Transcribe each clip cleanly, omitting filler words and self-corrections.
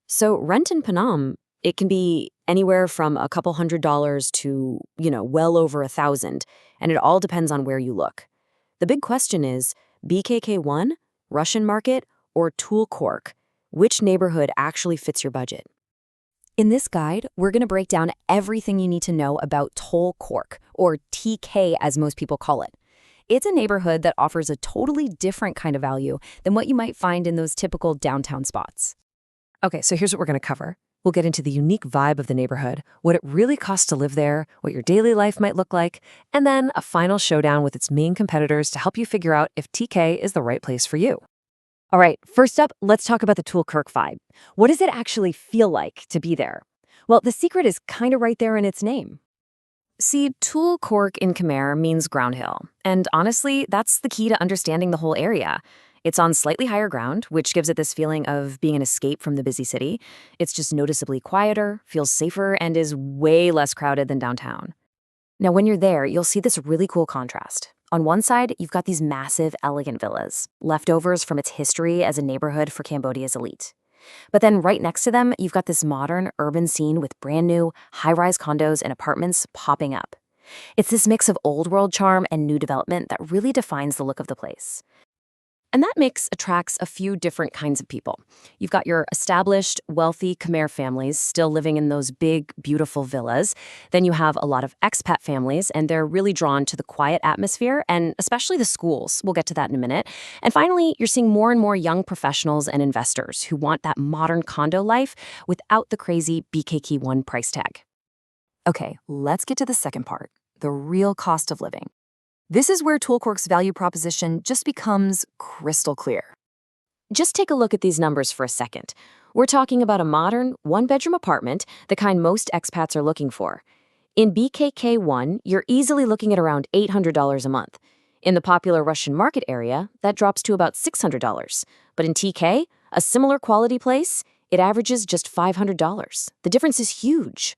So rent in Phnom, it can be anywhere from a couple $100s to, well over 1,000, and it all depends on where you look. The big question is, BKK1, Russian Market, or Toul Kork? Which neighborhood actually fits your budget? In this guide, we're going to break down everything you need to know about Toul Kork, or TK as most people call it. It's a neighborhood that offers a totally different kind of value than what you might find in those typical downtown spots. Okay, so here's what we're going to cover. We'll get into the unique vibe of the neighborhood, what it really costs to live there, what your daily life might look like, and then a final showdown with its main competitors to help you figure out if TK is the right place for you. All right, first up, let's talk about the Toul Kork vibe. What does it actually feel like to be there? Well, the secret is kind of right there in its name. See, Toul Kork in Khmer means ground hill, and honestly, that's the key to understanding the whole area. It's on slightly higher ground, which gives it this feeling of being an escape from the busy city. It's just noticeably quieter, feels safer, and is way less crowded than downtown. Now, when you're there, you'll see this really cool contrast. On one side, you've got these massive, elegant villas, leftovers from its history as a neighborhood for Cambodia's elite. But then right next to them, you've got this modern, urban scene with brand new, high-rise condos and apartments popping up. It's this mix of old-world charm and new development that really defines the look of the place. And that mix attracts a few different kinds of people. You've got your established, wealthy Khmer families still living in those big, beautiful villas. Then you have a lot of expat families, and they're really drawn to the quiet atmosphere, and especially the schools. We'll get to that in a minute. And finally, you're seeing more and more young professionals and investors who want that modern condo life without the crazy BKK1 price tag. Okay, let's get to the second part, the real cost of living. This is where Toul Kork's value proposition just becomes crystal clear. Just take a look at these numbers for a second. We're talking about a modern, one-bedroom apartment, the kind most expats are looking for. In BKK1, you're easily looking at around $800 a month. In the popular Russian market area, that drops to about $600. But in TK, a similar quality place, it averages just $500. The difference is huge.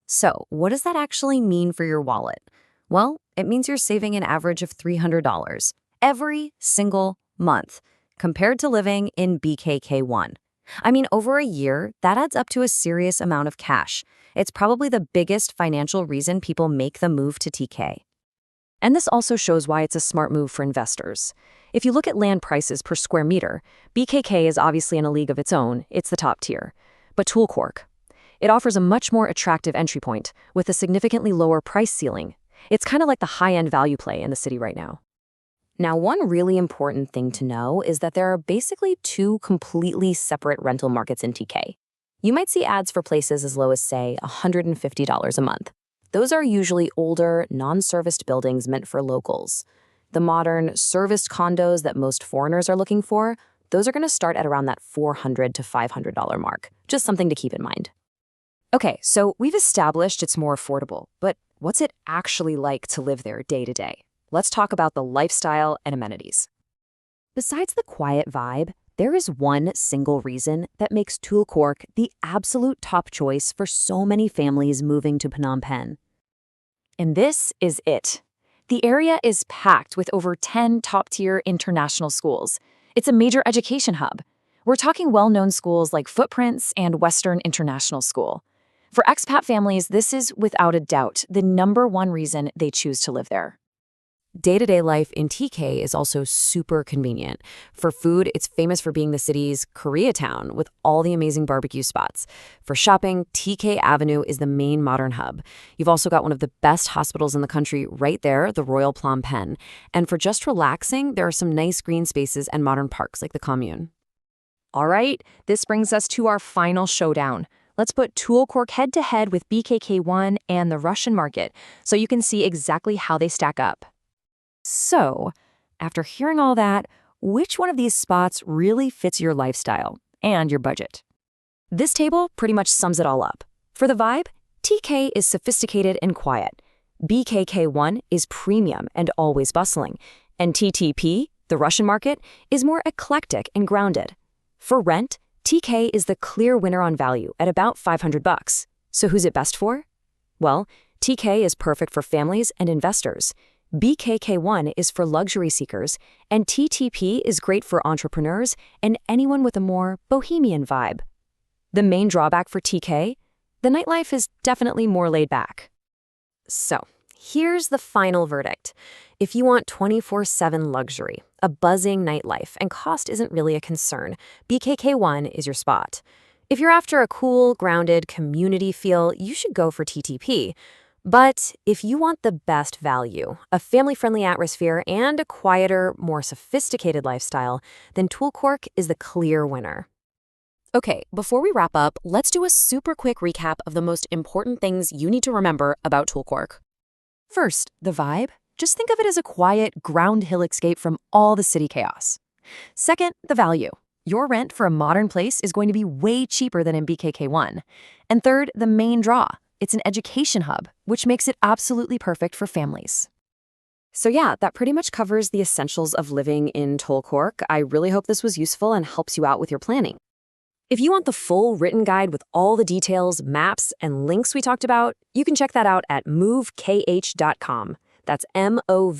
So, what does that actually mean for your wallet? Well, it means you're saving an average of $300 every single month compared to living in BKK1. I mean, over a year, that adds up to a serious amount of cash. It's probably the biggest financial reason people make the move to TK. And this also shows why it's a smart move for investors. If you look at land prices per square meter, BKK is obviously in a league of its own. It's the top tier. But Toul Kork, it offers a much more attractive entry point with a significantly lower price ceiling. It's kind of like the high-end value play in the city right now. Now, one really important thing to know is that there are basically two completely separate rental markets in TK. You might see ads for places as low as, say, $150 a month. Those are usually older, non-serviced buildings meant for locals. The modern, serviced condos that most foreigners are looking for, those are going to start at around that $400 to $500 mark. Just something to keep in mind. Okay, so we've established it's more affordable, but what's it actually like to live there day to day? Let's talk about the lifestyle and amenities. Besides the quiet vibe, there is one single reason that makes Toul Kork the absolute top choice for so many families moving to Phnom Penh. And this is it. The area is packed with over 10 top-tier international schools. It's a major education hub. We're talking well-known schools like Footprints and Western International School. For expat families, this is, without a doubt, the #1 reason they choose to live there. Day-to-day life in TK is also super convenient. For food, it's famous for being the city's Koreatown with all the amazing barbecue spots. For shopping, TK Avenue is the main modern hub. You've also got one of the best hospitals in the country right there, the Royal Phnom Penh. And for just relaxing, there are some nice green spaces and modern parks like the Commune. All right, this brings us to our final showdown. Let's put Toul Kork head-to-head with BKK1 and the Russian market so you can see exactly how they stack up. So, after hearing all that, which one of these spots really fits your lifestyle and your budget? This table pretty much sums it all up. For the vibe, TK is sophisticated and quiet. BKK1 is premium and always bustling. And TTP, the Russian market, is more eclectic and grounded. For rent, TK is the clear winner on value at about $500. So who's it best for? Well, TK is perfect for families and investors. BKK1 is for luxury seekers, and TTP is great for entrepreneurs and anyone with a more bohemian vibe. The main drawback for TK? The nightlife is definitely more laid back. So, here's the final verdict. If you want 24/7 luxury, a buzzing nightlife, and cost isn't really a concern, BKK1 is your spot. If you're after a cool, grounded community feel, you should go for TTP. But if you want the best value, a family-friendly atmosphere, and a quieter, more sophisticated lifestyle, then Toul Kork is the clear winner. Okay, before we wrap up, let's do a super quick recap of the most important things you need to remember about Toul Kork. First, the vibe. Just think of it as a quiet, ground hill escape from all the city chaos. Second, the value. Your rent for a modern place is going to be way cheaper than in BKK1. And third, the main draw. It's an education hub, which makes it absolutely perfect for families. So yeah, that pretty much covers the essentials of living in Toul Kork. I really hope this was useful and helps you out with your planning. If you want the full written guide with all the details, maps, and links we talked about, you can check that out at MoveKH.com. That's MoveKH.com.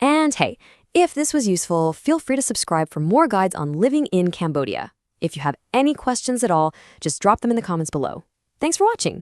And hey, if this was useful, feel free to subscribe for more guides on living in Cambodia. If you have any questions at all, just drop them in the comments below. Thanks for watching.